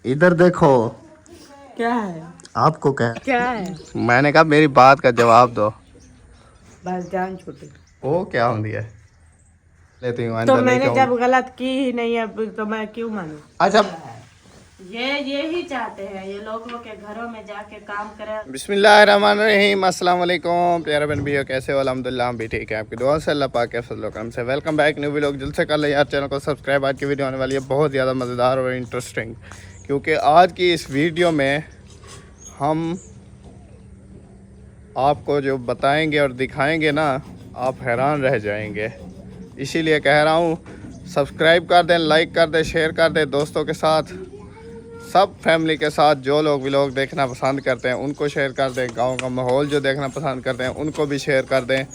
इधर देखो। क्या है? आपको क्या? क्या है? मैंने कहा मेरी बात का जवाब दो। बस जान छूटी। वो क्या होती है? लेती हूँ तो अंदर नहीं मैंने जब कहूँ। गलत की ही नहीं अब तो मैं क्यों मानूं? अच्छा। ये ही चाहते हैं ये लोगों के घरों में जाके काम करें। बिस्मिल्लाहिर्रहमानिर्रहीम, अस्सलाम वालेकुम प्यारे बहन भैया, कैसे हो? अल्हम्दुलिल्लाह हम भी ठीक है, आपकी दुआ से। अल्लाह पाक के फजल करम से। Welcome back new vlog. जल्द से कर ले यार चैनल को सब्सक्राइब। आज की वीडियो आने वाली है बहुत ज़्यादा मज़ेदार और इंटरेस्टिंग, क्योंकि आज की इस वीडियो में हम आपको जो बताएंगे और दिखाएंगे ना, आप हैरान रह जाएंगे। इसीलिए कह रहा हूँ सब्सक्राइब कर दें, लाइक कर दें, शेयर कर दें दोस्तों के साथ, सब फैमिली के साथ। जो लोग व्लॉग देखना पसंद करते हैं उनको शेयर कर दें। गांव का माहौल जो देखना पसंद करते हैं उनको भी शेयर कर दें।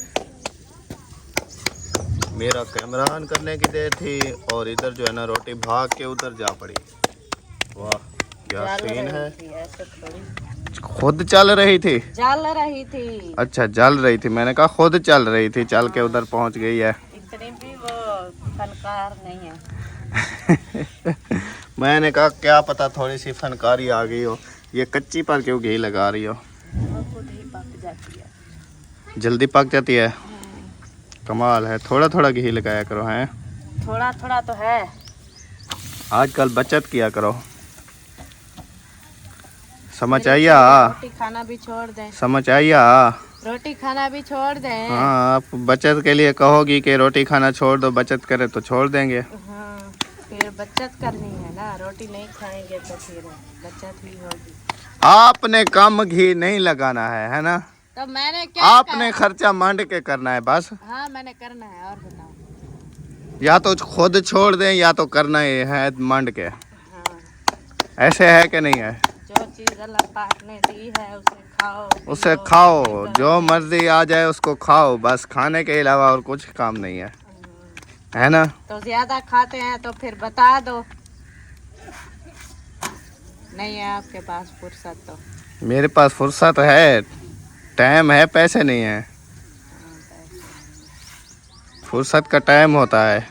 मेरा कैमरा ऑन करने की देर थी और इधर जो है ना रोटी भाग के उधर जा पड़ी। वाह क्या सीन है। खुद चल रही थी? जल रही थी। अच्छा जल रही थी, मैंने कहा खुद चल रही थी, चल के उधर पहुंच गई है। इतनी भी वो फनकार नहीं है। मैंने कहा क्या पता थोड़ी सी फनकारी आ गई हो। ये कच्ची पर क्यों घी लगा रही हो? वो खुद ही पक जाती है। जल्दी पक जाती है। कमाल है, थोड़ा थोड़ा घी लगाया करो। हैं थोड़ा थोड़ा तो है। आजकल बचत किया करो, समझ मेरे आइया? रोटी खाना भी छोड़ दें। समझ आइया? रोटी खाना भी छोड़ दें। हाँ, आप बचत के लिए कहोगी कि रोटी खाना छोड़ दो, बचत करे तो छोड़ देंगे। हाँ, फिर बचत करनी है ना, रोटी नहीं खाएंगे तो फिर बचत भी होगी। आपने कम घी नहीं लगाना है ना? तो मैंने क्या आपने खर्चा मांड के करना है बस। हाँ मैंने करना है। और बताओ। या तो खुद छोड़ दें या तो करना ही है मांड के। हाँ, ऐसे है कि नहीं है? जो चीज़ अल्लाह पाक ने दी है उसे खाओ, उसे पियो, खाओ, मजे जो करो। मर्जी आ जाए उसको खाओ, बस खाने के अलावा और कुछ काम नहीं है, है ना? तो ज्यादा खाते हैं तो फिर बता दो। नहीं है आपके पास फुर्सत तो? मेरे पास फुर्सत है, टाइम है, पैसे नहीं है। फुर्सत का टाइम होता है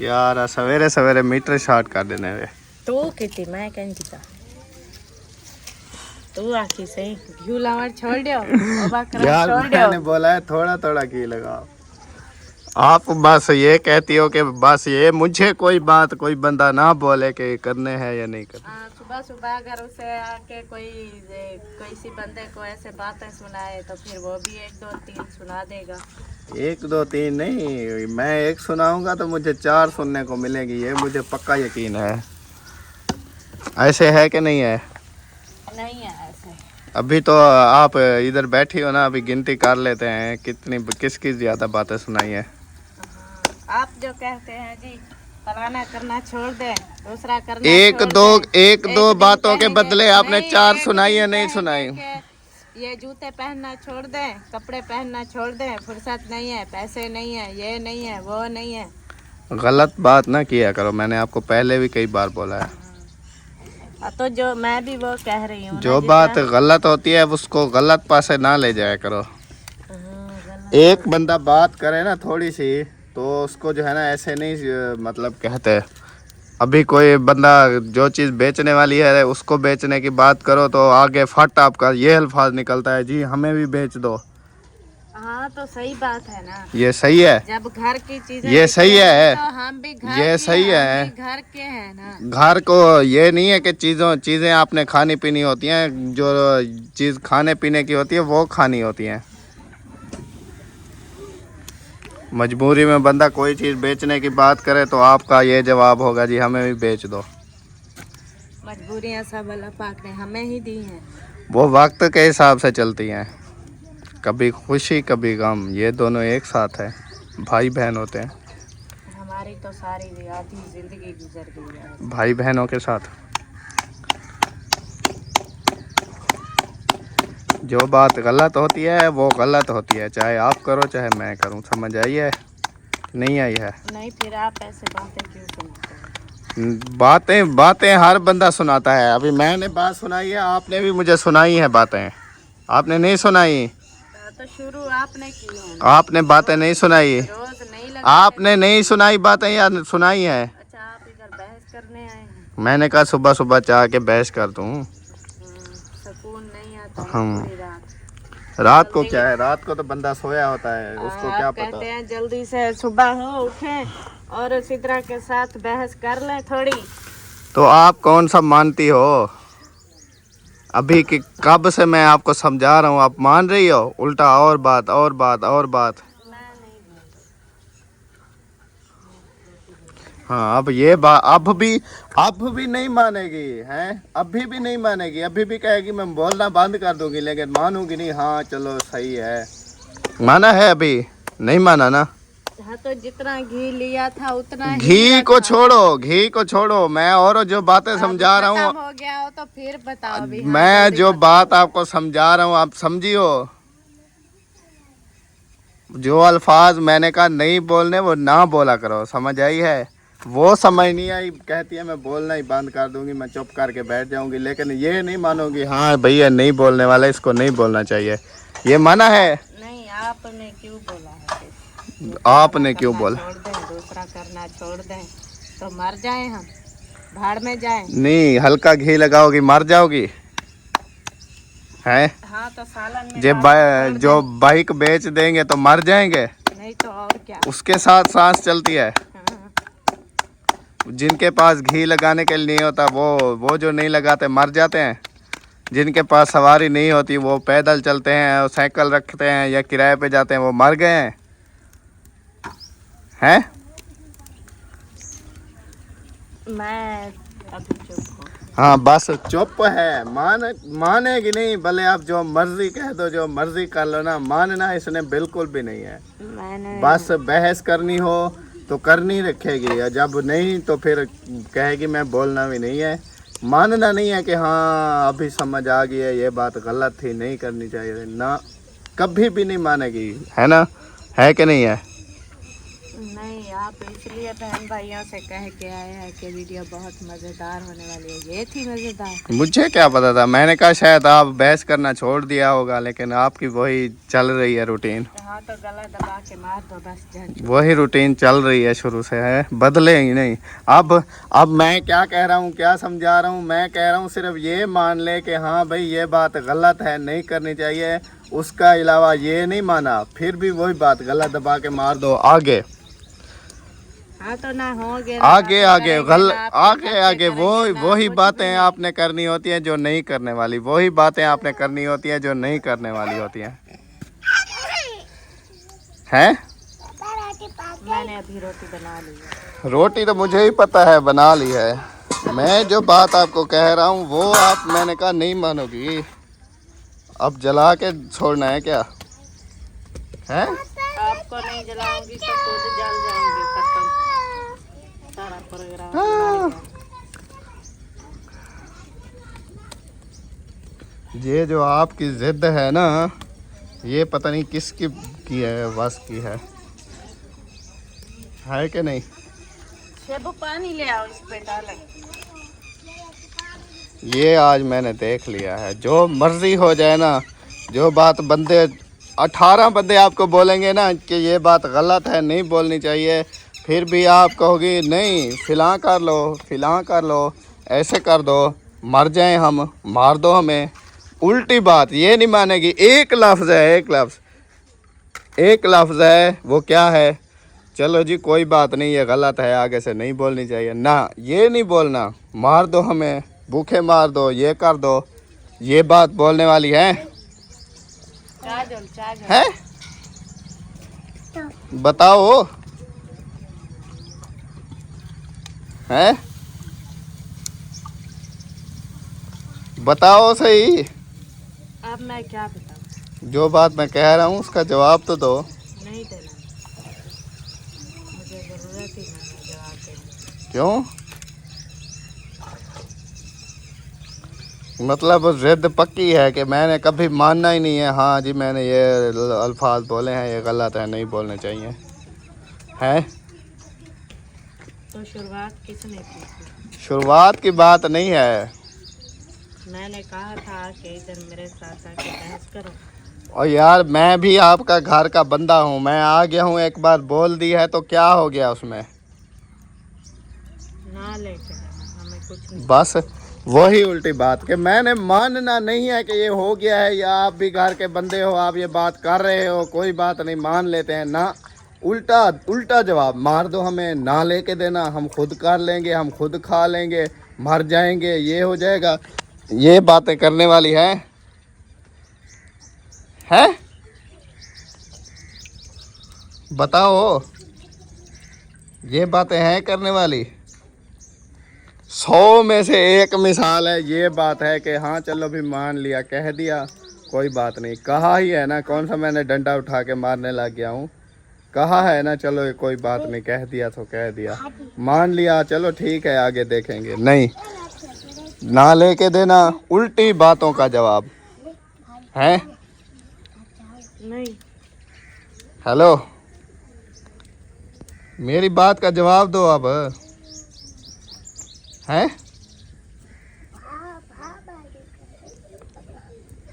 यार। सवेरे सवेरे मीटर शॉर्ट कर देने वे। तू किती मैं कहीं किता तू आखी सही घी लावर छोड़ दियो। यार मैंने बोला है थोड़ा थोड़ा घी लगाओ। आप बस ये कहती हो कि बस ये मुझे कोई बात कोई बंदा ना बोले कि करने हैं या नहीं करने। सुबह सुबह अगर उसे आके कोई सी बंदे को ऐसे बातें सुनाए तो फिर वो भी 1 2 3 सुना देगा। 1 2 3 नहीं, मैं एक सुनाऊंगा तो मुझे 4 सुनने को मिलेगी, ये मुझे पक्का यकीन है। ऐसे है कि नहीं है? नहीं है ऐसे। अभी तो आप इधर बैठी हो ना, अभी गिनती कर लेते हैं कितनी किसकी ज्यादा बातें सुनाई है। आप जो कहते हैं जी फलाना करना छोड़ दे, दूसरा करना एक दो बातों के बदले आपने 4 सुनाई है, नहीं सुनाई? ये जूते पहनना छोड़ दे, कपड़े पहनना छोड़ दे, फुर्सत नहीं है, पैसे नहीं है, ये नहीं है, वो नहीं है। गलत बात ना किया करो, मैंने आपको पहले भी कई बार बोला है। तो जो मैं भी वो कह रही हूँ, जो बात गलत होती है उसको गलत पासे ना ले जाया करो। एक बंदा बात करे ना थोड़ी सी, तो उसको जो है ना ऐसे नहीं मतलब कहते। अभी कोई बंदा जो चीज़ बेचने वाली है उसको बेचने की बात करो तो आगे फट आपका ये अल्फाज निकलता है, जी हमें भी बेच दो। हाँ तो सही बात है ना। ये सही है? जब घर की चीजें ये सही है, तो हम भी घर ये सही है। घर के हैं ना। घर को ये नहीं है कि चीज़ें आपने खानी पीनी होती हैं, जो चीज़ खाने पीने की होती है वो खानी होती है। मजबूरी में बंदा कोई चीज़ बेचने की बात करे तो आपका ये जवाब होगा जी हमें भी बेच दो। मजबूरियाँ सब अल्लाह पाक ने हमें ही दी हैं। वो वक्त के हिसाब से चलती हैं, कभी खुशी कभी गम, ये दोनों एक साथ है, भाई बहन होते हैं। हमारी तो सारी आधी जिंदगी गुजर गई है भाई बहनों के साथ। जो बात गलत होती है वो गलत होती है, चाहे आप करो चाहे मैं करूं। समझ आई है? नहीं आई है? नहीं फिर आप ऐसे बातें क्यों सुनाते हैं? बातें हर बंदा सुनाता है। अभी मैंने बात सुनाई है, आपने भी मुझे सुनाई है बातें, आपने नहीं सुनाई? तो शुरू आपने की है। आपने बातें नहीं सुनाई? रोज नहीं लगा। आपने नहीं सुनाई बातें या सुनाई है? अच्छा आप इधर बहस करने आए हैं। मैंने कहा सुबह सुबह चाह के बहस कर दूं। सुकून नहीं आता हम पूरी रात। रात को क्या है, रात को तो बंदा सोया होता है, उसको आप क्या कहते पता। हैं जल्दी से सुबह हो उठे और उसी तरह के साथ बहस कर लें थोड़ी। तो आप कौन सा मानती हो? अभी कि कब से मैं आपको समझा रहा हूँ, आप मान रही हो? उल्टा और बात और बात और बात। मैं नहीं बोलती। हाँ, अब ये बात अब भी नहीं मानेगी हैं, अभी भी नहीं मानेगी, अभी भी कहेगी मैं बोलना बंद कर दूंगी, लेकिन मानूंगी नहीं। हाँ चलो सही है, माना है अभी नहीं माना ना। हाँ तो जितना घी लिया था उतना ही घी को रखा। छोड़ो, घी को छोड़ो, मैं और जो बातें अब समझा रहा खत्म हूँ, हो गया हो तो फिर बताओ अभी। हाँ, मैं जल्दी जो बताओ। बात आपको समझा रहा हूँ आप समझियो। जो अल्फाज मैंने कहा नहीं बोलने वो ना बोला करो, समझ आई है? वो समझ नहीं आई, कहती है मैं बोलना ही बंद कर दूंगी, मैं चुप करके बैठ जाऊंगी, लेकिन ये नहीं मानोगी। हाँ भैया नहीं बोलने वाला, इसको नहीं बोलना चाहिए, ये माना है। नहीं, आपने क्यों बोला है फिर? आपने क्यों बोला? छोड़ दें, दूसरा करना छोड़ दें तो मर जाएं हम, भाड़ में जाएं। नहीं, हल्का घी लगाओगी मर जाओगी हैं? हाँ तो सालन में जे डाल के छोड़ जो बाइक बेच देंगे तो मर जाएंगे, दें। नहीं तो और क्या। उसके साथ सांस चलती है। हाँ, जिनके पास घी लगाने के लिए नहीं होता वो जो नहीं लगाते मर जाते हैं। जिनके पास सवारी नहीं होती वो पैदल चलते हैं और साइकिल रखते हैं या किराए पे जाते हैं, वो मर गए हैं। मैं अभी चुप हूँ। हाँ बस चुप है, मानेगी नहीं, भले आप जो मर्जी कह दो, जो मर्जी कर लो ना, मानना इसने बिल्कुल भी नहीं है। मैंने बस बहस करनी हो तो करनी रखेगी, या जब नहीं तो फिर कहेगी मैं बोलना भी नहीं है। मानना नहीं है कि हाँ अभी समझ आ गई है, ये बात गलत थी, नहीं करनी चाहिए ना, कभी भी नहीं मानेगी, है ना? है कि नहीं है? नहीं, आप इसलिए बहन भाइयों से कह के आए हैं कि वीडियो बहुत मज़ेदार होने वाली है। ये थी मज़ेदार। मुझे क्या पता था, मैंने कहा शायद आप बहस करना छोड़ दिया होगा, लेकिन आपकी वही चल रही है रूटीन। हाँ तो गला दबा के मार दो बस जान। वही रूटीन चल रही है शुरू से, है, बदलेगी नहीं। अब मैं क्या कह रहा हूँ, क्या समझा रहा हूँ? मैं कह रहा हूँ सिर्फ ये मान ले कि हाँ भाई ये बात गलत है, नहीं करनी चाहिए, उसका अलावा ये नहीं माना, फिर भी वही बात गला दबा के मार दो आगे। हाँ तो ना होगे आगे आगे आगे आगे वही बातें आपने करनी होती हैं जो नहीं करने वाली, वही बातें आपने करनी होती हैं जो नहीं करने वाली होती हैं। हैं? मैंने अभी रोटी बना ली है। रोटी तो मुझे ही पता है बना ली है, मैं जो बात आपको कह रहा हूँ वो आप, मैंने कहा नहीं मानोगी। अब जला के छोड़ना है क्या? हैं? आपको नहीं जलाऊंगी तो खुद जल जाऊंगी, खत्म सारा प्रोग्राम। हाँ। ये जो आपकी जिद है ना, ये पता नहीं किसकी की है, बस की है कि नहीं? शेबू पानी ले आओ, इस पे डालें। ये आज मैंने देख लिया है, जो मर्जी हो जाए ना, जो बात बंदे 18 बंदे आपको बोलेंगे ना कि ये बात गलत है, नहीं बोलनी चाहिए, फिर भी आप कहोगे नहीं, फिलहाल कर लो, ऐसे कर दो, मर जाएं हम, मार दो हमें, उल्टी बात ये नहीं मानेगी। एक लफ्ज़ है, वो क्या है? चलो जी कोई बात नहीं, ये गलत है, आगे से नहीं बोलनी चाहिए ना, ये नहीं बोलना, मार दो हमें, भूखे मार दो, ये कर दो, ये बात बोलने वाली है? है? बताओ है, बताओ सही। अब मैं क्या बताऊं? जो बात मैं कह रहा हूँ उसका जवाब तो दो। नहीं देना, मुझे जरूरत ही नहीं है जवाब देने। क्यों? मतलब जिद पक्की है कि मैंने कभी मानना ही नहीं है। हाँ जी मैंने ये अल्फाज बोले हैं, ये गलत है, नहीं बोलने चाहिए, हैं? तो शुरुआत किसने की थी? शुरुआत की बात नहीं है, मैंने कहा था कि इधर मेरे साथ आके बहस करो। और यार मैं भी आपका घर का बंदा हूँ, मैं आ गया हूँ, एक बार बोल दी है तो क्या हो गया उसमें? ना लेके कुछ नहीं। बस वही उल्टी बात कि मैंने मानना नहीं है कि ये हो गया है, या आप भी घर के बंदे हो, आप ये बात कर रहे हो, कोई बात नहीं, मान लेते हैं ना। उल्टा उल्टा जवाब मार दो, हमें ना लेके देना, हम खुद कर लेंगे, हम खुद खा लेंगे, मर जाएंगे, ये हो जाएगा। ये बातें करने वाली है बताओ, ये बातें हैं करने वाली? 100 में से एक मिसाल है, ये बात है कि हाँ चलो भी मान लिया, कह दिया, कोई बात नहीं, कहा ही है ना, कौन सा मैंने डंडा उठा के मारने लग गया हूँ, कहा है ना, चलो कोई बात नहीं, कह दिया तो कह दिया, मान लिया, चलो ठीक है, आगे देखेंगे। नहीं, ना लेके देना, उल्टी बातों का जवाब है। नहीं। हेलो, मेरी बात का जवाब दो अब, हैं?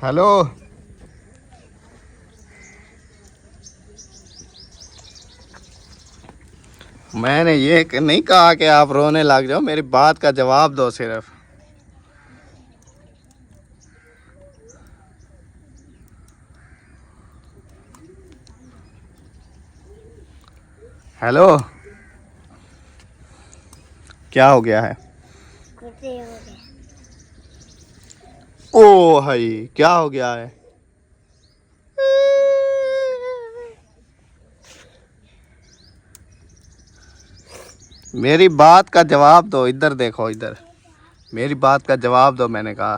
हेलो, मैंने ये नहीं कहा कि आप रोने लग जाओ, मेरी बात का जवाब दो सिर्फ। हेलो, क्या हो गया है? ओ भाई, क्या हो गया है? मेरी बात का जवाब दो, इधर देखो, इधर मेरी बात का जवाब दो, मैंने कहा।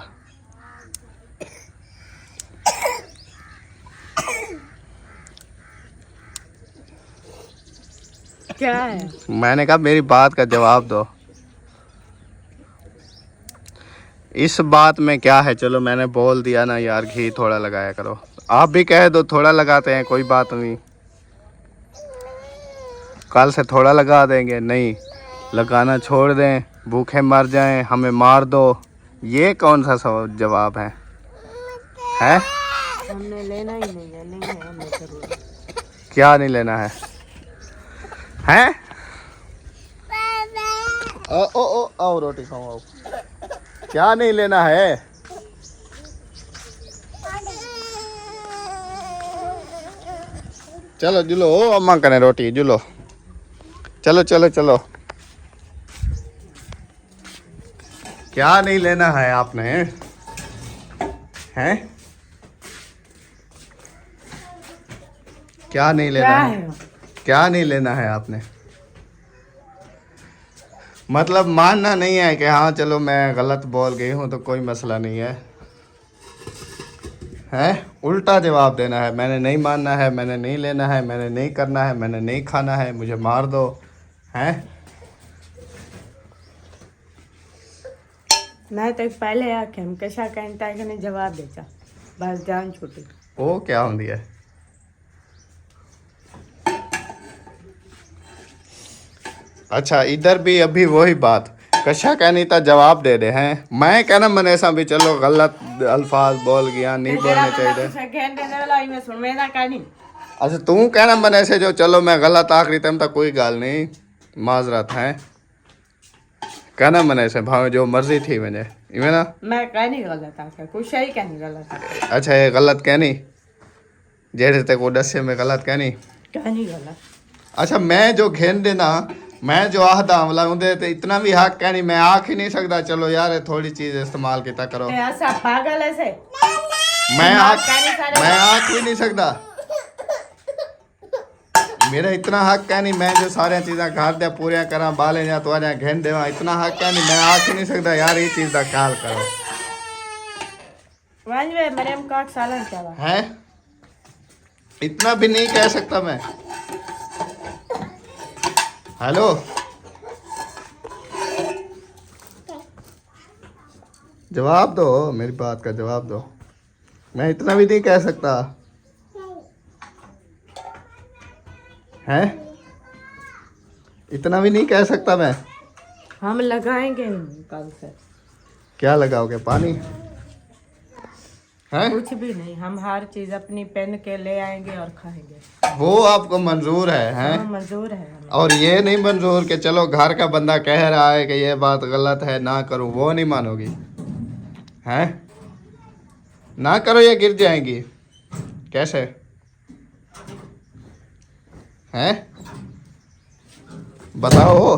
क्या है? मैंने कहा मेरी बात का जवाब दो। इस बात में क्या है, चलो मैंने बोल दिया ना यार, घी थोड़ा लगाया करो, आप भी कह दो थोड़ा लगाते हैं, कोई बात नहीं, कल से थोड़ा लगा देंगे। नहीं, लगाना छोड़ दें, भूखे मर जाएं, हमें मार दो, ये कौन सा जवाब है? हमने लेना ही नहीं है, नहीं है हमें जरूरत। क्या नहीं लेना है? हैं? ओ आओ रोटी खाओ, आओ। क्या नहीं लेना है? चलो जुलो, ओ अम्मा करें रोटी, जुलो, चलो चलो चलो। क्या नहीं लेना है आपने? हैं? क्या नहीं लेना है? क्या नहीं लेना है आपने? मतलब मानना नहीं है कि हाँ चलो मैं गलत बोल गई हूँ तो कोई मसला नहीं है, हैं? उल्टा जवाब देना है, मैंने नहीं मानना है, मैंने नहीं लेना है, मैंने नहीं करना है, मैंने नहीं खाना है, मुझे मार दो, हैं? मैं तो पहले आके हम कैसा कहता है कि नहीं जवाब देता, बस जान छूटी। वो क्या होती है? अच्छा, इधर भी अभी वही बात, कशा कहनी था जवाब दे दे हैं। मैं कहना मैंने ऐसा भी चलो गलत अल्फाज बोल गया, नहीं बोलने चाहिए। अच्छा तू कहना मैंने ऐसे जो चलो मैं गलत आखिरी तम तक कोई गाल नहीं, माजरत है कहना मैंने ऐसे भावे जो मर्जी थी मैंने इवें ना, मैं कहनी गलत आके कुछ सही कहनी गलत आके। अच्छा ये गलत कहनी जेड़े ते को दसे में गलत कहनी गलत। अच्छा मैं जो घेन देना, मैं जो आहदा हमला उन्दे ते इतना भी हक कहनी मैं आख ही नहीं सकता, चलो यार थोड़ी चीज इस्तेमाल किया करो। ऐसा पागल ऐसे मैं आख भी नहीं सकता, मेरा इतना हक है नहीं, मैं जो सारे चीज़ा घर दे पूरे करा बाले या तो घेन देवा, इतना हक है नहीं, मैं आख ही नहीं सकता यार ये चीज़ का ख्याल करो। है इतना भी नहीं कह सकता मैं। हेलो जवाब दो, मेरी बात का जवाब दो, मैं इतना भी नहीं कह सकता हैं, इतना भी नहीं कह सकता मैं। हम लगाएंगे कल से। क्या लगाओगे? पानी? हैं? कुछ भी नहीं, हम हर चीज अपनी पेन के ले आएंगे और खाएंगे। वो आपको मंजूर है, हैं? हाँ, मंजूर है हमें। और ये नहीं मंजूर कि चलो घर का बंदा कह रहा है कि ये बात गलत है ना करूं, वो नहीं मानोगी? हैं? ना करो ये गिर जाएंगी। कैसे? हैं? बताओ।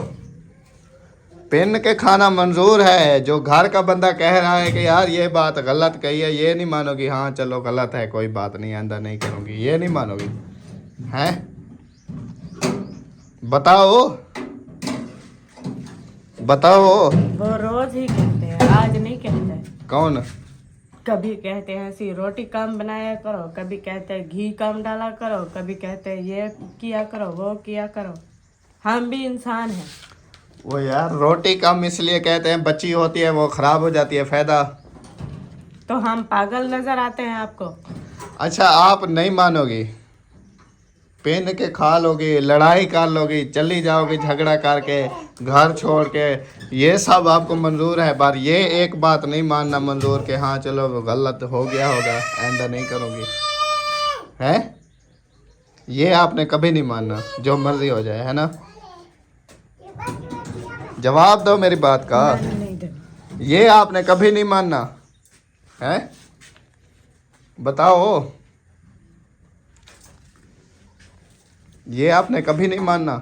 पेन के खाना मंजूर है, जो घर का बंदा कह रहा है कि यार ये बात गलत कही है, ये नहीं मानोगी? हाँ चलो गलत है, कोई बात नहीं, आइंदा नहीं करूँगी, ये नहीं मानोगी? हैं? बताओ, बताओ। वो रोज ही कहते हैं, आज नहीं कहते। कौन? कभी कहते हैं ऐसी रोटी कम बनाया करो, कभी कहते हैं घी कम डाला करो, कभी कहते हैं ये किया करो, वो किया करो। हम भी इंसान हैं। वो यार रोटी कम इसलिए कहते हैं, बची होती है वो खराब हो जाती है, फायदा। तो हम पागल नजर आते हैं आपको? अच्छा आप नहीं मानोगी, पेन के खा लोगी, लड़ाई कर लोगी, चली जाओगी झगड़ा करके, घर छोड़ के, ये सब आपको मंजूर है, पर ये एक बात नहीं मानना मंजूर कि हाँ चलो गलत हो गया होगा, आइंदा नहीं करूँगी, है? ये आपने कभी नहीं मानना, जो मर्जी हो जाए, है ना? जवाब दो मेरी बात का। मैंने नहीं देना। ये आपने कभी नहीं मानना है? बताओ। ये आपने कभी नहीं मानना,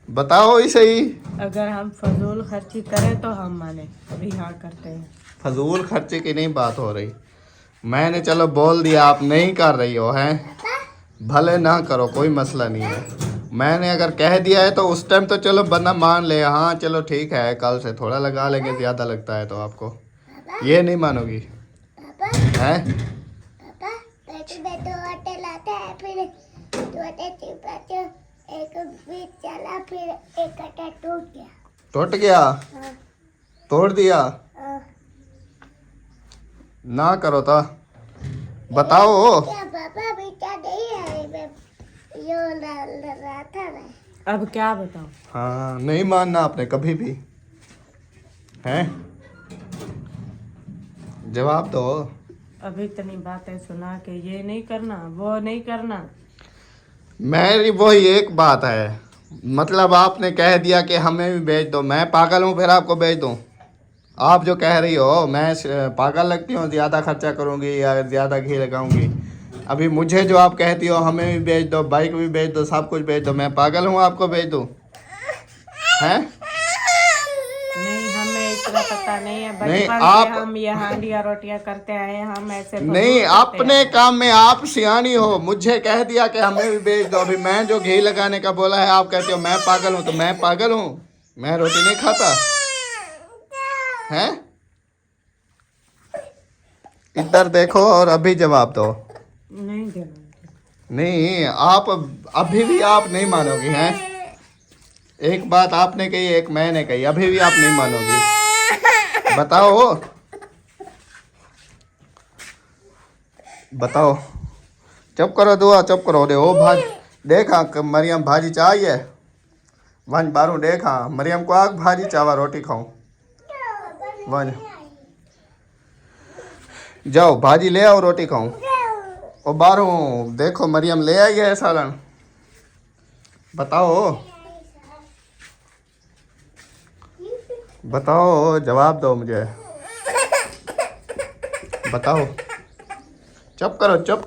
बताओ ही सही। अगर हम फजूल खर्ची करें तो हम माने, अभी हाँ करते हैं। फजूल खर्चे की नहीं बात हो रही, मैंने चलो बोल दिया, आप नहीं कर रही हो, हैं? भले ना करो, कोई मसला नहीं है। मैंने अगर कह दिया है तो उस टाइम तो चलो बंदा मान ले, हाँ चलो ठीक है, कल से थोड़ा लगा लेंगे, ज़्यादा लगता है तो आपको। ये नहीं मानोगी, हैं? टूट गया? तोड़ दिया? ना करो तो बताओ। अब क्या बताऊं? हाँ नहीं मानना आपने कभी भी, हैं? जवाब दो। अभी इतनी बातें सुना के ये नहीं करना, वो नहीं करना। मेरी वही एक बात है, मतलब आपने कह दिया कि हमें भी भेज दो, मैं पागल हूँ फिर आपको भेज दूँ? आप जो कह रही हो मैं पागल लगती हूँ, ज़्यादा खर्चा करूँगी या ज़्यादा घी लगाऊंगी? अभी मुझे जो आप कहती हो हमें भी भेज दो, बाइक भी भेज दो, सब कुछ भेज दो, मैं पागल हूँ आपको भेज दूँ? हैं? नहीं, हमें इतना पता नहीं है, नहीं, बचपन आप से हम ये हांडिया रोटियां करते आए हैं, हम ऐसे फजूल नहीं, करते अपने हैं। काम में आप सियानी हो, मुझे कह दिया कि हमें भी भेज दो, अभी मैं जो घी लगाने का बोला है आप कहते हो मैं पागल हूँ, तो मैं पागल हूँ? मैं रोटी नहीं खाता? हैं? इधर देखो और अभी जवाब दो। नहीं देना। नहीं, आप अभी भी आप नहीं मानोगी, हैं? एक बात आपने कही, एक मैंने कही, अभी भी आप नहीं मानोगी। बताओ, बताओ। चुप करो दुआ, चुप करो दे। ओ भाज देखा मरियम भाजी चाहिए, वन बारू देखा मरियम को आग भाजी चावा रोटी खाऊं, वन जाओ भाजी ले आओ रोटी खाऊं। ओ बारू देखो मरियम ले आई है सालन। बताओ, बताओ, जवाब दो मुझे, बताओ। चुप करो, चुप।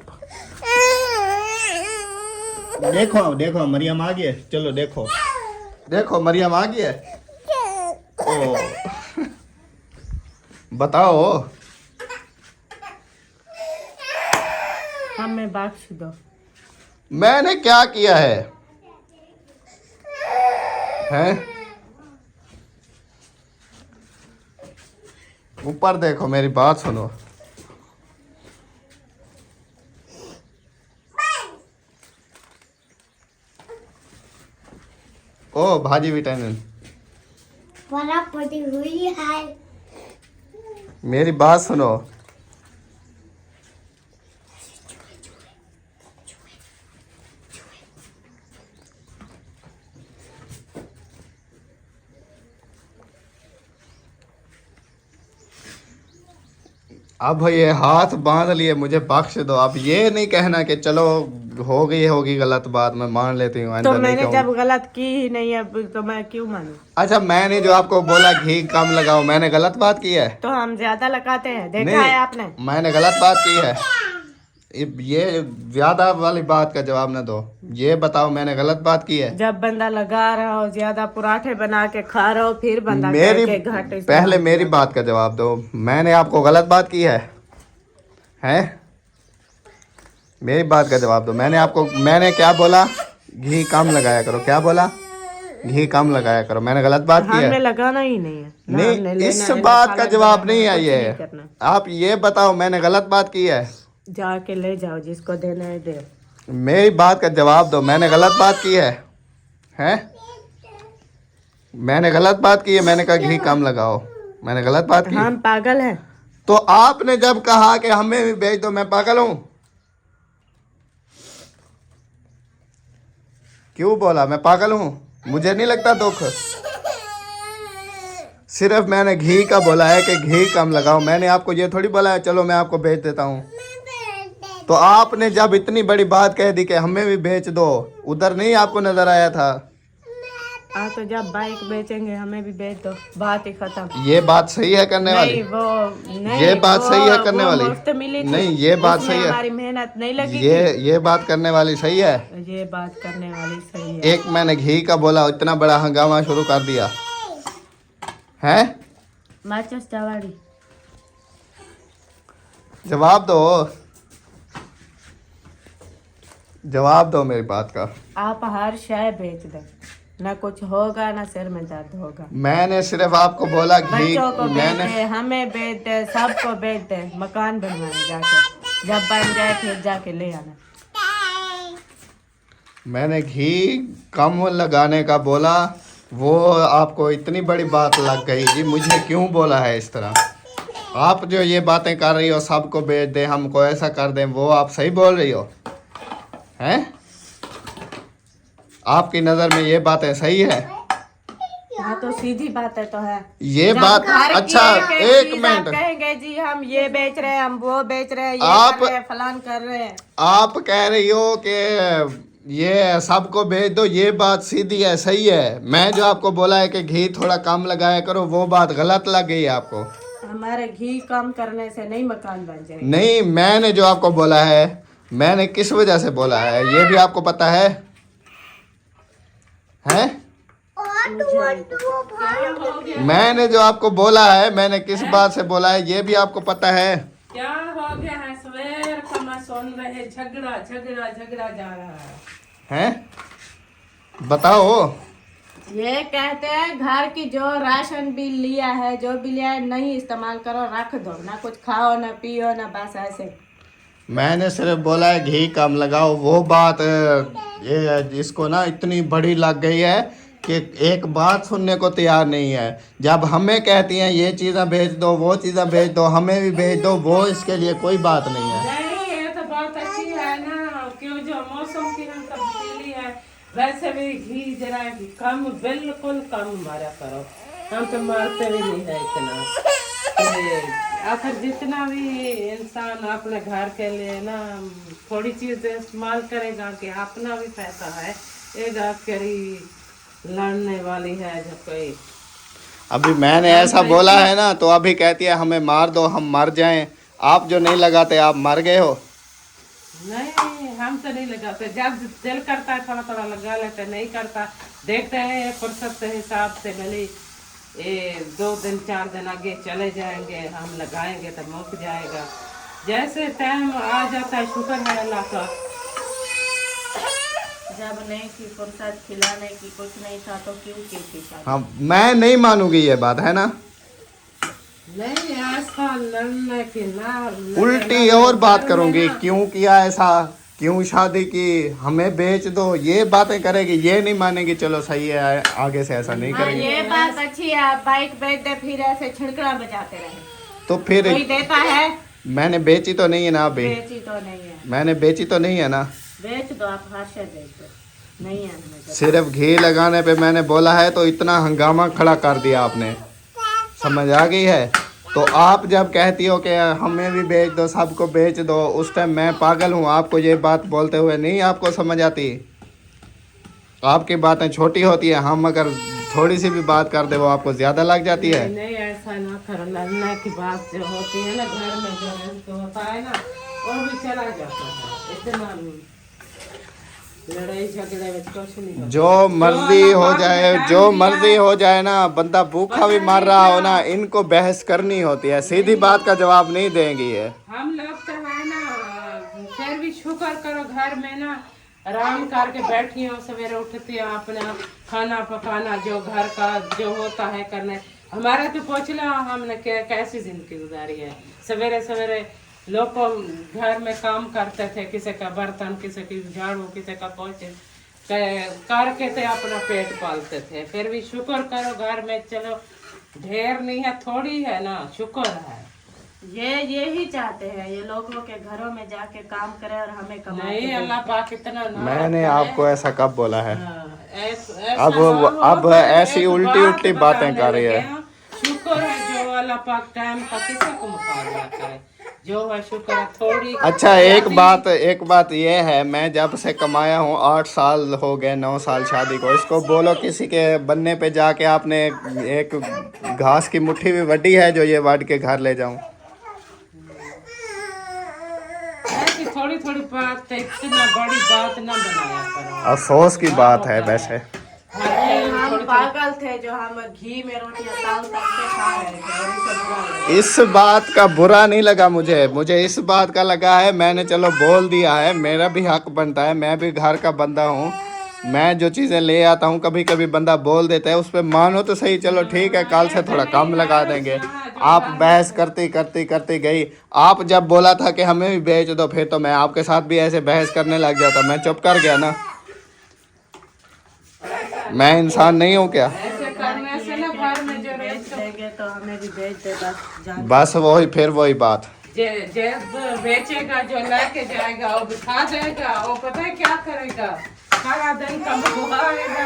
देखो देखो मरियम आ गई है, चलो देखो, देखो मरियम आ गई है। ओ बताओ। हमें बख्श दो। मैंने क्या किया है? हैं? ऊपर देखो, मेरी बात सुनो। ओ भाजी विटामिन बर्फ पड़ी हुई है। मेरी बात सुनो। अब ये हाथ बांध लिए, मुझे बख्श दो। अब ये नहीं कहना कि चलो होगी गलत बात, मैं मान लेती हूँ, तो आइंदा नहीं मैंने कहूँगी। जब गलत की ही नहीं है तो मैं क्यों मानूं? अच्छा, मैंने जो आपको बोला घी कम लगाओ, मैंने गलत बात की है? तो हम ज्यादा लगाते हैं, देखा नहीं, है आपने? मैंने गलत बात की है? ये ज्यादा वाली बात का जवाब ना दो, ये बताओ मैंने गलत बात की है? जब बंदा लगा रहा हो, ज्यादा पराठे बना के खा रहा हो, फिर बंदा मेरी कहे कि घाटे से पहले बन मेरी गया। बात का जवाब दो, मैंने आपको गलत बात की है? हैं? मेरी बात का जवाब दो। मैंने क्या बोला? घी कम लगाया करो, क्या बोला? घी कम लगाया करो, मैंने गलत बात की है? हमने लगाना ही नहीं है ना, हमने नहीं, लेना इस है, ना बात का सालन जवाब बनाना नहीं है, है कुछ ये। नहीं करना। आप ये बताओ मैंने गलत बात की है? जाके ले जाओ, जिसको देना है दे। मेरी बात का जवाब दो, मैंने गलत बात की है? हैं? मैंने गलत बात की है? मैंने कहा घी कम लगाओ, मैंने गलत बात की? हम पागल हैं? तो आपने जब कहा कि हमें भी भेज दो, मैं पागल हूं? क्यों बोला मैं पागल हूं? मुझे नहीं लगता दुख। सिर्फ मैंने घी का बोला है कि घी कम लगाओ, मैंने आपको ये थोड़ी बोला है चलो मैं आपको भेज देता हूँ। तो आपने जब इतनी बड़ी बात कह दी कि हमें भी बेच दो, उधर नहीं आपको नजर आया था? तो जब बाइक बेचेंगे हमें भी बेच दो, बात ही खत्म। ये बात सही है करने वाली? नहीं वो नहीं, ये बात वो, सही है करने वो वाली? मुफ्त मिली थी, नहीं, ये बात उसमें सही है? हमारी मेहनत नहीं लगी ये बात करने वाली सही है? थी। ये बात करने वाली सही है। एक मैंने घी का बोला, इतना बड़ा हंगामा शुरू कर दिया है। माचिस चवाड़ी। जवाब दो, जवाब दो मेरी बात का। आप हर शय बेच दे, ना कुछ होगा ना सिर में दर्द होगा। मैंने सिर्फ आपको बोला घी, बच्चों को बेच मैंने दे, हमें बेच दे, सबको बेच दे, मकान बनवाए जाके, जब बन जाए फिर जाके ले आना। मैंने घी कम लगाने का बोला, वो आपको इतनी बड़ी बात लग गई जी। मुझे क्यों बोला है इस तरह? आप जो ये बातें कर रही हो, सबको बेच दे, हमको ऐसा कर दें, वो आप सही बोल रही हो? हैं? आपकी नज़र में ये बातें सही है? हाँ तो सीधी बात है, तो है ये जब बात घर की अच्छा, एक चीज आप मिनट। कहेंगे जी हम ये बेच रहे हैं, हम वो बेच रहे हैं, ये आप- कर रहे हैं, फलान कर रहे हैं। आप कह रही हो कि ये सबको भेज दो, ये बात सीधी है, सही है। मैं जो आपको बोला है कि घी थोड़ा कम लगाया करो, वो बात गलत लग गई आपको? हमारे घी कम करने से नहीं मकान बन जाएगा। नहीं, मैंने जो आपको बोला है, मैंने किस वजह से बोला है ये भी आपको पता है? हैं? मैंने जो आपको बोला है, मैंने किस बात से बोला है ये भी आपको पता है? क्या हो गया है? सवेर का मैं सुन रहे, झगड़ा झगड़ा झगड़ा जा रहा है। हैं? बताओ। ये कहते हैं घर की जो राशन बिल लिया है, जो भी लिया है, नहीं इस्तेमाल करो, रख दो, ना कुछ खाओ ना पियो ना, बस ऐसे। मैंने सिर्फ बोला है घी कम लगाओ, वो बात ये जिसको ना इतनी बड़ी लग गई है कि एक बात सुनने को तैयार नहीं है। जब हमें कहती हैं ये चीज़ें भेज दो, वो चीज़ें भेज दो, हमें भी भेज दो, वो इसके लिए कोई बात नहीं है। नहीं, ये तो बात अच्छी है ना, क्यों जो मौसम की हम तब्दीली है, वैसे भी घी जरा कम, बिल्कुल कम मारा करो। हम तो मारते भी नहीं है इतना। आखिर जितना भी इंसान अपने घर के लिए ना थोड़ी चीज इस्तेमाल करेगा कि अपना भी पैसा है, एक आखिरी लड़ने वाली है जो कोई। अभी मैंने ऐसा बोला है ना, तो अभी कहती है हमें मार दो, हम मर जाएं। आप जो नहीं लगाते, आप मर गए हो। नहीं, हम तो नहीं लगाते, जब दिल करता है थोड़ा थोड़ा लगा लेते, नहीं करता देखते हैं फुर्सत के हिसाब से, भले ये 2 दिन 4 दिन आगे चले जाएंगे, हम लगाएंगे तो मुक जाएगा। जैसे टाइम आ जाता है, शुक्र है अल्लाह का। जब नहीं थी फुर्सत खिलाने की, कुछ नहीं था तो क्यों की शादी? हाँ, मैं नहीं मानूंगी ये बात, है ना? नहीं, ऐसा लड़ने की ना, उल्टी और बात करूंगी, क्यों किया ऐसा, क्यों शादी की, हमें बेच दो, ये बातें करेगी, ये नहीं मानेगी। चलो सही है, आगे से ऐसा नहीं करेगी। ये बात अच्छी है, बाइक बेच दे फिर ऐसे छिड़कड़ा बजाते रहे, तो फिर कोई देता है? मैंने बेची तो नहीं है ना अभी? बेची तो नहीं है। मैंने बेची तो नहीं है ना? बेच दो आप, हर शय बेच दो, नहीं है हमें। सिर्फ घी लगाने पे मैंने बोला है तो इतना हंगामा खड़ा कर दिया आपने, समझ आ गई है? तो आप जब कहती हो कि हमें भी बेच दो, सबको बेच दो, उस टाइम मैं पागल हूँ आपको ये बात बोलते हुए नहीं आपको समझ आती? आपकी बातें छोटी होती है, हम अगर थोड़ी सी भी बात कर दे वो आपको ज्यादा लग जाती है। नहीं ऐसा ना करो, लड़ने की बात जो होती है ना घर में, जो है तो होता है ना, वो भी चला जाता है। इतना लड़ाई झगड़े में कुछ नहीं होता। जो मर्जी अल्लाह हो पाक जाए, ने जो टाइम दिया मर्जी है, हो जाए ना, बंदा भूखा भी मर रहा हो ना, इनको बहस करनी होती है, सीधी बात का जवाब नहीं देंगी है। हम लोग तो है ना, फिर भी शुक्र करो घर में ना आराम करके बैठी हो, सवेरे उठती हो, अपना खाना पकाना जो घर का जो होता है करने। हमारा तो पूछ लो हमने कैसी जिंदगी गुजारी है। सवेरे सवेरे लोग घर में काम करते थे, किसी का बर्तन, किसी की झाड़ू, किसी का पोछे करके थे, अपना पेट पालते थे। फिर भी शुक्र करो घर में, चलो ढेर नहीं है, थोड़ी है ना, शुक्र है। ये ही चाहते हैं ये लोगों के घरों में जाके काम करे और हमें कमा के नहीं, दे। अल्लाह पाक इतना ना मैंने रखता है। आपको ऐसा कब बोला है? हाँ, अब ऐसी उल्टी उल्टी बातें कर रही है। शुक्र है जो अल्लाह पाक टाइम का किसी को मुकाबला करे, जो है शुक्र है। थोड़ी अच्छा, एक बात ये है, मैं जब से कमाया हूँ 8 साल हो गए, 9 साल शादी को, इसको बोलो किसी के बनने पे जाके आपने एक घास की मुट्ठी भी वड्डी है जो ये वाड़ के घर ले जाऊं? ऐसी थोड़ी थोड़ी बात, इतना बड़ी बात ना बनाया करो। अफसोस की बात है वैसे। हम पागल थे जो हम घी में रोटियां ताल ताल के खा रहे थे और इसे बुरा लगा। इस बात का बुरा नहीं लगा मुझे इस बात का लगा है, मैंने चलो बोल दिया है, मेरा भी हक बनता है, मैं भी घर का बंदा हूँ। मैं जो चीज़ें ले आता हूँ कभी कभी बंदा बोल देता है, उस पर मानो तो सही, चलो ठीक है कल से थोड़ा कम लगा देंगे। आप बहस करती गई। आप जब बोला था कि हमें भी बेच दो, फिर तो मैं आपके साथ भी ऐसे बहस करने लग जाता, मैं चुप कर गया ना। मैं इंसान नहीं हूँ क्या? ऐसे करने से ना घर में जो बेच देंगे तो हमें भी बेच दे, बस जान। बस वही बात। जब बेचेगा, जो लेके जाएगा वो बिठा जाएगा, वो पता है क्या करेगा, सारा दिन कमाएगा,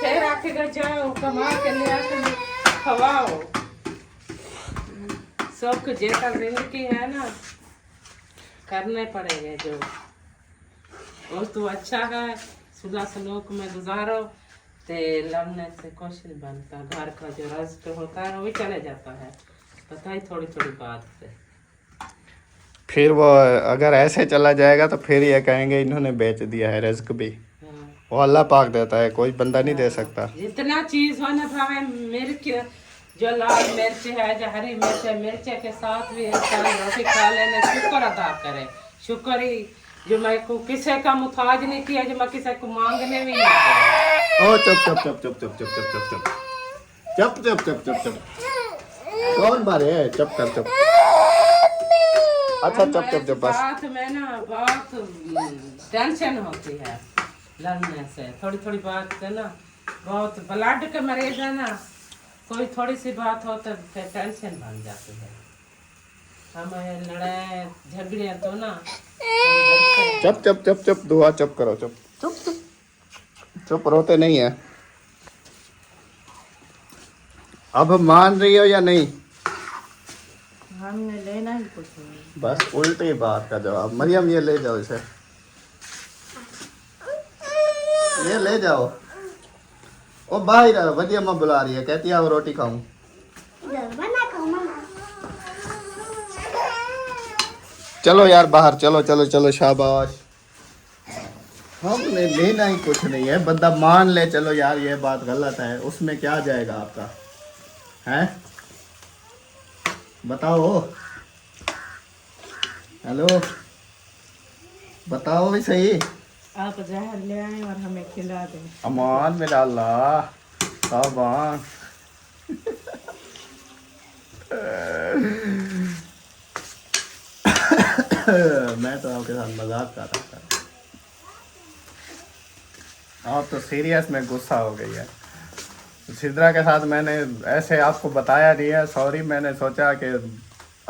फिर आखेगा जाओ कमा के ले आके खवाओ। सबको जैसा जिंदगी है ना करने पड़ेगा, जो वो तो अच्छा है, सुलह सलूक में गुजारो, ते लड़ने से कुछ नहीं बनता। घर का जो रज़्क होता है वो भी चले जाता है, पता ही थोड़ी थोड़ी बात से। फिर वो अगर ऐसे चला जाएगा तो फिर ये कहेंगे इन्होंने बेच दिया है। रिस्क भी वो अल्लाह पाक देता है, कोई बंदा नहीं दे सकता। जितना चीज हो ना भावे, मिर्च जो लाल मिर्च है, जो हरी मिर्च है, मिर्च के साथ भी इंसान रोटी खा लेने शुक्र अदा करे। शुक्र ही जो मैं को किसी का मुताज नहीं किया, जो मैं किसी को मांगने भी नहीं किया। ओ चुप चुप चुप चुप चुप चुप चुप चुप चुप चुप चुप चुप चुप कौन मारे? चुप कर चुप। अच्छा चुप चुप चुप बस। बात में ना बहुत टेंशन होती है लड़ने से, थोड़ी थोड़ी बात से ना, बहुत ब्लड के मरीज है ना, कोई थोड़ी सी बात हो तो फिर टेंशन बन जाती है। हमें लड़ाई झगड़े तो ना चुप चुप चुप चुप दुआ चुप करो, चुप चुप चुप चुप, रोते नहीं है। अब मान रही हो या नहीं? हमने लेना ही कुछ नहीं। बस उल्टी बात का जवाब। मरियम ये ले जाओ, इसे ये ले जाओ। ओ बाहर वजी अम्मा बुला रही है, कहती है वो रोटी खाऊं। चलो यार बाहर, चलो चलो चलो, शाबाश। हमने लेना ही कुछ नहीं है, बंदा मान ले चलो यार ये बात गलत है, उसमें क्या जाएगा आपका? हैं बताओ, हेलो बताओ भी सही। आप जहर ले आए और हमें खिला दें। अमान मेरा अल्लाह साबान। मैं तो आपके साथ मजाक कर रहा था, आप तो सीरियस में गुस्सा हो गई है। सिद्रा के साथ मैंने ऐसे आपको बताया नहीं है, सॉरी। मैंने सोचा कि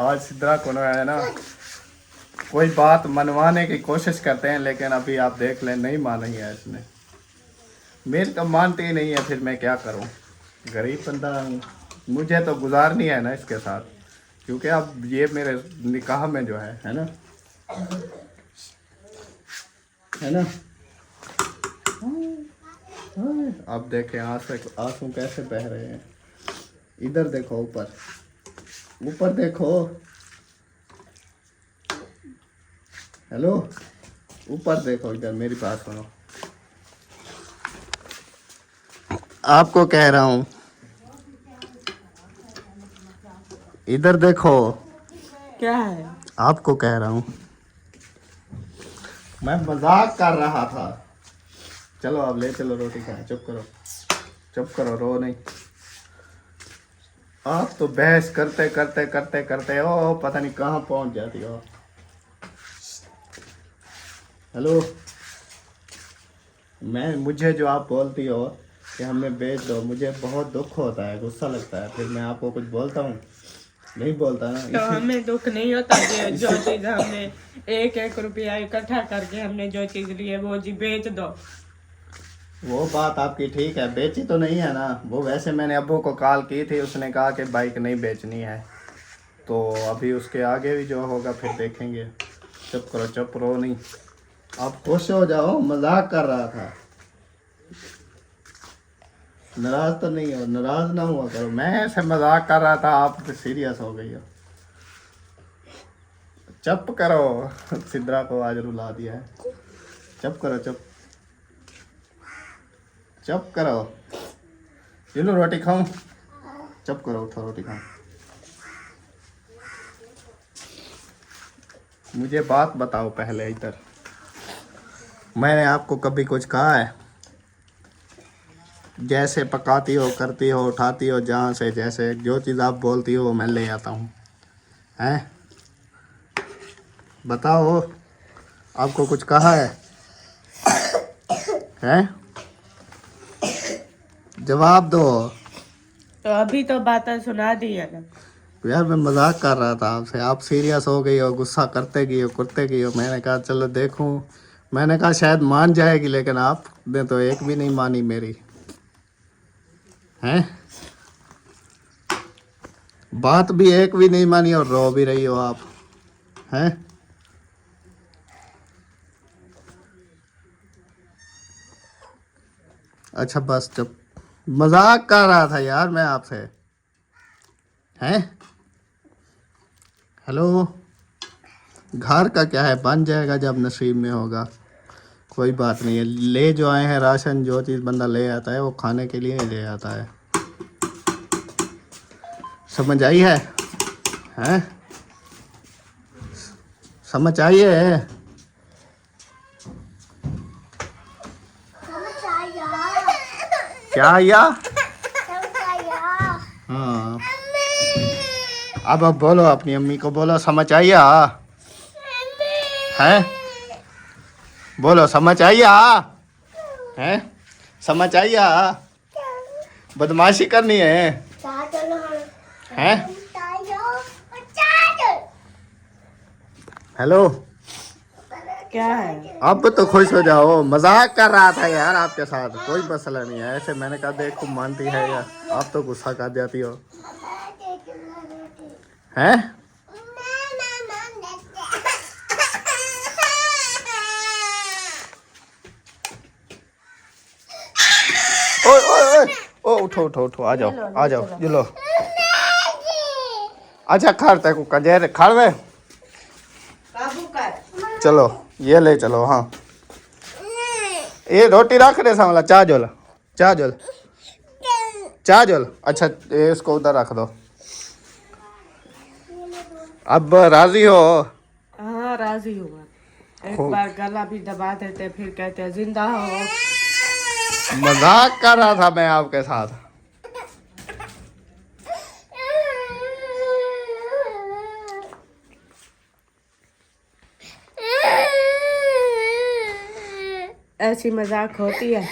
आज सिद्रा को है ना कोई बात मनवाने की कोशिश करते हैं, लेकिन अभी आप देख लें नहीं मानी है इसने। मेरी तो मानती ही नहीं है, फिर मैं क्या करूं? गरीब बंदा हूं, मुझे तो गुजारनी है ना इसके साथ। क्योंकि अब ये मेरे निकाह में जो है ना, है ना। अब देखें आंसू कैसे बह रहे हैं। इधर देखो, ऊपर ऊपर देखो, हेलो, ऊपर देखो, इधर मेरी बात सुनो। आपको कह रहा हूं, इधर देखो। क्या है? आपको कह रहा हूं, मैं मजाक कर रहा था। चलो अब ले चलो रोटी खाए। चुप करो, चुप करो, रो नहीं। आप तो बहस करते करते करते करते हो पता नहीं कहाँ पहुंच जाती हो। हेलो, मुझे जो आप बोलती हो कि हमें बेच दो, मुझे बहुत दुख होता है, गुस्सा लगता है, फिर मैं आपको कुछ बोलता हूँ? नहीं बोलता ना। तो हमें दुख नहीं होता कि जो चीज हमने 1-1 रुपया इकट्ठा करके हमने जो चीज ली है वो जी बेच दो। वो बात आपकी ठीक है, बेची तो नहीं है ना वो। वैसे मैंने अब्बू को कॉल की थी, उसने कहा कि बाइक नहीं बेचनी है, तो अभी उसके आगे भी जो होगा फिर देखेंगे। चुप करो, चुप रो नहीं। आप खुश हो जाओ, मजाक कर रहा था। नाराज तो नहीं हो, नाराज ना हुआ करो। मैं ऐसे मजाक कर रहा था, आप सीरियस हो गई हो। चुप करो, सिद्रा को आज रुला दिया है। चुप करो, चुप चुप करो। ये लो रोटी खाऊं। चुप करो, उठो रोटी खाओ। मुझे बात बताओ पहले इधर, मैंने आपको कभी कुछ कहा है? जैसे पकाती हो, करती हो, उठाती हो, जहाँ से जैसे जो चीज़ आप बोलती हो वो मैं ले आता हूँ, हैं? बताओ, आपको कुछ कहा है? हैं? जवाब दो। तो अभी तो बातें सुना दी है ना। यार मैं मजाक कर रहा था आपसे, आप सीरियस हो गई हो, गुस्सा करते गई हो, करते गई हो। मैंने कहा चलो देखूं, मैंने कहा शायद मान जाएगी, लेकिन आपने तो एक भी नहीं मानी मेरी, हैं? बात भी एक भी नहीं मानी और रो भी रही हो आप, हैं? अच्छा बस, जब मजाक कर रहा था यार मैं आपसे, हैं? हेलो, घर का क्या है, बन जाएगा जब नसीब में होगा। कोई बात नहीं है, ले जो आए हैं राशन, जो चीज़ बंदा ले आता है वो खाने के लिए ही ले आता है। समझ आई है? हैं? समझ आई है? क्या आया? हाँ, अब बोलो, अपनी अम्मी को बोलो, समझ आया? हैं? बोलो, समझ आया? हैं? समझ आया? बदमाशी करनी है, हैं? हेलो, क्या है? अब तो खुश हो जाओ, मजाक कर रहा था यार आपके साथ, कोई मसला नहीं है। ऐसे मैंने कहा देख तुम मानती है यार, आप तो गुस्सा कर जाती हो, हैं? ओए ओए ओए, ओ उठो उठो उठो, आ जाओ आ जाओ, ये लो। अच्छा खाते को कजेर खाड़ में, काबू कर। चलो ये ले चलो। हाँ, ये रोटी रख दे सामला, चाह जोल, चाह जोल, चाह जोल। अच्छा ये इसको उधर रख दो। अब राजी हो? हाँ राजी हुआ। एक बार गला भी दबा देते फिर कहते हैं जिंदा हो। मजाक कर रहा था मैं आपके साथ। ऐसी मजाक होती है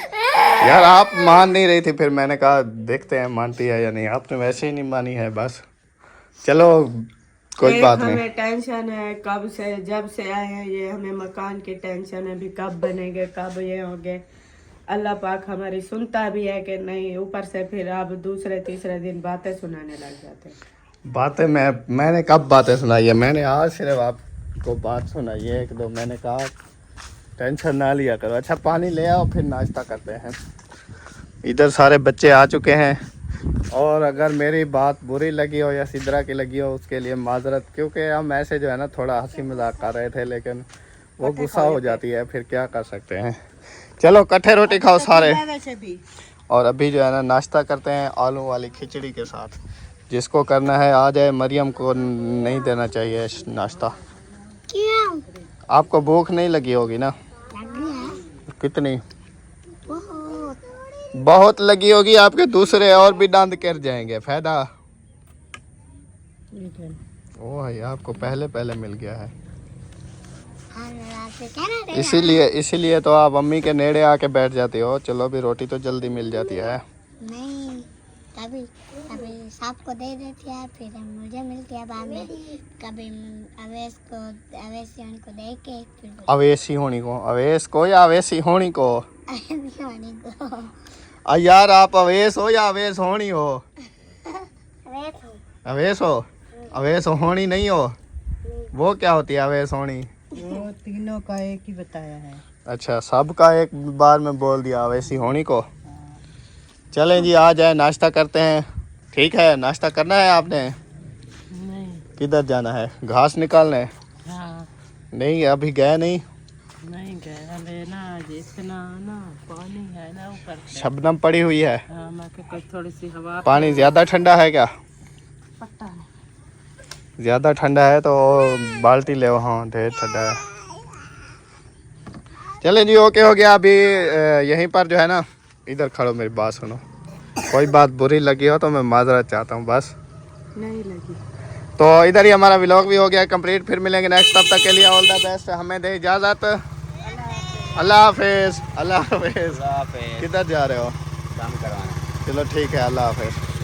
यार आप मान नहीं रही थी, फिर मैंने कहा देखते हैं मानती है या नहीं। आपने वैसे ही नहीं मानी है, बस चलो कोई बात नहीं। हमें टेंशन है कब से, जब से आए हैं ये हमें मकान की टेंशन है, भी कब बनेंगे, कब ये होंगे। अल्लाह पाक हमारी सुनता भी है कि नहीं, ऊपर से फिर अब दूसरे तीसरे दिन बातें सुनाने लग जाते हैं। बातें मैंने कब बातें सुनाई है? मैंने आज सिर्फ आपको बात सुनाई है एक दो। मैंने कहा टेंशन ना लिया करो। अच्छा पानी ले आओ फिर नाश्ता करते हैं। इधर सारे बच्चे आ चुके हैं और अगर मेरी बात बुरी लगी हो या सिद्रा की लगी हो उसके लिए माजरत, क्योंकि हम ऐसे जो है ना थोड़ा हंसी मजाक कर रहे थे, लेकिन वो गुस्सा हो जाती है, फिर क्या कर सकते हैं। चलो इकट्ठे रोटी खाओ सारे। वैसे भी और अभी जो है ना नाश्ता करते हैं आलू वाली खिचड़ी के साथ। जिसको करना है आ जाए, मरियम को नहीं देना चाहिए नाश्ता। क्यों? आपको भूख नहीं लगी होगी ना? लगी है कितनी? बहुत। बहुत लगी होगी। आपके दूसरे और भी दांत कर जाएंगे, फायदा। ओ भाई आपको पहले मिल गया है, हाँ, रात से क्या ना रहे इसीलिए तो आप अम्मी के नेड़े आके बैठ जाती हो। चलो अभी रोटी तो जल्दी मिल जाती है। नहीं, कभी कभी सांप को दे देती है, फिर मुझे मिलती है बाद में। कभी अवेशी को दे के फिर अवेशी होनी को, अवेश को या अवेशी होनी को? होने को यार आप अवेश हो या अवेश होनी हो? अवेश हो। अवेश हो? अवेश होनी नहीं हो? वो क्या होती है अवेश होनी? वो तीनों का एक ही बताया है। अच्छा सबका एक बार में बोल दिया अवेशी होनी को। चलें जी आ जाए, नाश्ता करते हैं। ठीक है, नाश्ता करना है आपने? नहीं। किधर जाना है? घास निकालने? हाँ नहीं अभी गए नहीं। नहीं गया लेना जितना ना पानी है ना ऊपर से। शबनम पड़ी हुई है। हाँ मैं के कुछ थोड़ी सी हवा पानी ज़्यादा ठंडा है क्या? पट्टा नहीं। ज़्यादा ठंडा है तो बाल्टी ले। हाँ ढेर ठंडा है। चलें जी ओके हो गया। अभी यहीं पर जो है ना, इधर खड़ो मेरी बात सुनो। कोई बात बुरी लगी हो तो मैं माजरत चाहता हूँ बस। नहीं लगी। तो इधर ही हमारा व्लॉग भी हो गया कंप्लीट। फिर मिलेंगे नेक्स्ट। तब तक के लिए ऑल द बेस्ट। हमें दे इजाज़त। अल्लाह हाफिज़। अल्लाह हाफिज़। किधर जा रहे हो? काम करवाना। चलो ठीक है, अल्लाह हाफिज़।